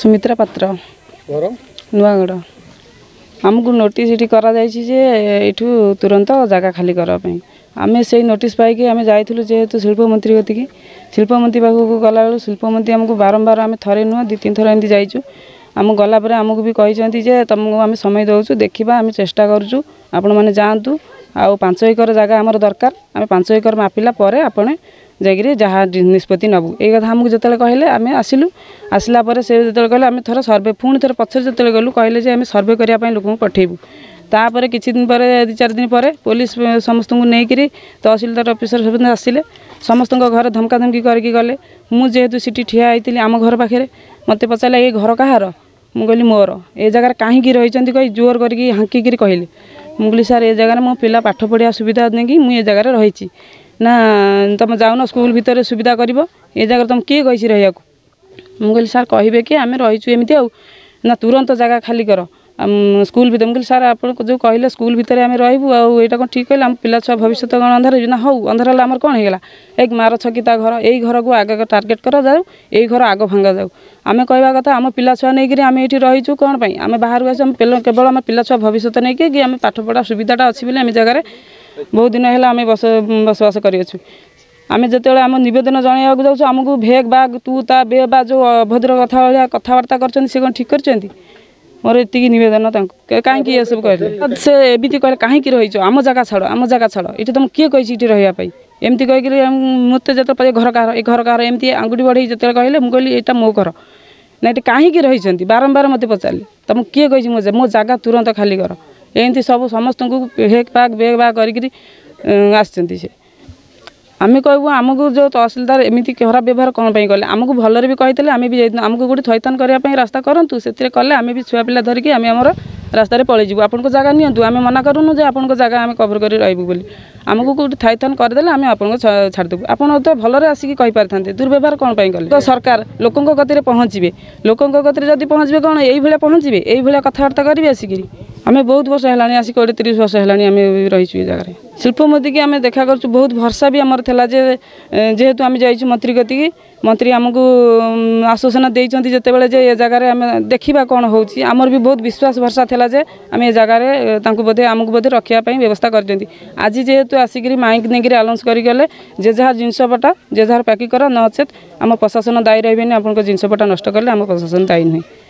सुमित्रा पात्र नुआगढ़ आमको नोटिस ये करू तुरंत जगह खाली करने आम से नोटिस पाई आम जाइलु जेहेतु शिल्पमंत्री गति शिल्पमंत्री पाखक गला बेलू शिल्पमंत्री आमको बारंबार आम थे नुह 2-3 थर एमती जाइचु आम गलापर आमको भी कही तुमको आम समय दौचु देखा आम चेष्टा करूँ आपण मैंने जातु आ 5 एकर जगह आमर दरकार आम 5 एकर मापिला आपने जाकि जहाँ निष्पत्ति नबू ये कथा आमको जो कहले आम आसिलु आसला से जो कहले आम थर सर्वे पुणी थर पचर जो गलु कहले आम सर्वे करने लोक पठेबू तापर किछि दिन पर 2-4 दिन पर पुलिस समस्त को लेकर तहसिलदार ऑफिसर सब आसिले समस्त घर धमका धमकी करके गले मुझे सीटी ठिया होती आम घर पाखे मत पचारा ये घर कहार मु कहली मोर ए जगार कहीं रही कही जोर करके हाँकिकी कहले मुझे सार ए जगार मो पिला पाठ पढ़िया सुविधा नहीं मुझे जगार रही ना तुम जाऊन स्कूल भितर सुविधा कर ए जगह तुम किए कही रहा मुझे सार कहे कि आम रहीचु एमती ना तुरंत जगह खाली कर स्कूल भर मुझे सार आप जो कहले स्कूल भितर आम रही आईटा कौन ठीक कहले आम पिला छुआ भविष्य कौन अंधार ना हो अंधार है आमर कौन होगा एक मार छकी घर यही घर को आग टार्गेट कर जाऊ यही घर आग भांगा जाऊ आम कहवा कथा आम पिला छुआ नहीं आम ये रहीचु कौन पाई आम बाहर आस केवल आम पिला छुआ भविष्य नहीं कि आम पाठ पढ़ा सुविधाटा अच्छी आम जगह बहुत दिन है आम बसवास कर आम जो आम नवेदन जन जाऊँ आमको भेग बाग तू ता बे बा जो अभद्र कथा कथबार्ता कर ठीक कर मोर ये नवेदन कहीं ये सब कहले से एमती कहले कहीं रही आम जगह छाड़ ये तुम किए कही रही एमती कहीकि मत जो घर कहार एमती आंगुठी बढ़े जो कहले मुझे यहाँ मो घर ना ये कहीं रही बारंबार मत पचारे तुम किए कही मो जगह तुरंत खाली कर एमती सब समस्त को हेक बाग बेग बाग कर आम कहूँ आमको जो तहसिलदार एमती खराब व्यवहार कौन कले आमको भलरे भी कही आम भी आमको गोटे थैथान करने रास्ता करूँ से कले आम भी छुआ पिला धरिकी आम आमर रास्तार पलैबू आपको जगह नियंतु आम मना करूँ जे आपको जगह आम कवर कर रही बोली आमको गोटे थैथान करदे आम आपको छाड़देबू आप तो भलरे आसिक कहीपर था दुर्व्यवहार कौन कले तो सरकार लोकों गति पहुँचे लोकों गति जब पहुँचे कौन ये पहुँचे यही कथबार्ता करेंगे आसिक आम बहुत वर्ष है आसिक 20-30 वर्ष है आम रहीचु ये जगह शिल्पमंत्री की आम देखा कर बहुत भरसा भी आमर था जेहेतु आम जाइए मंत्री गति मंत्री आमको आश्वासन देते जितेबाला ये जगार आम देखा कौन हो आमर भी बहुत विश्वास भरसा था जे आम ये जगार बोधे आमको बोधे रखापी व्यवस्था कर आज जेहेतु आसिक माइक नहीं आनाउंस करगले जे जहाँ जिनपटा जे जहाँ पैकिंग कर नचेत आम प्रशासन दायी रही आपको जिनपटा नष्ट कले आम प्रशासन दायी नुहे।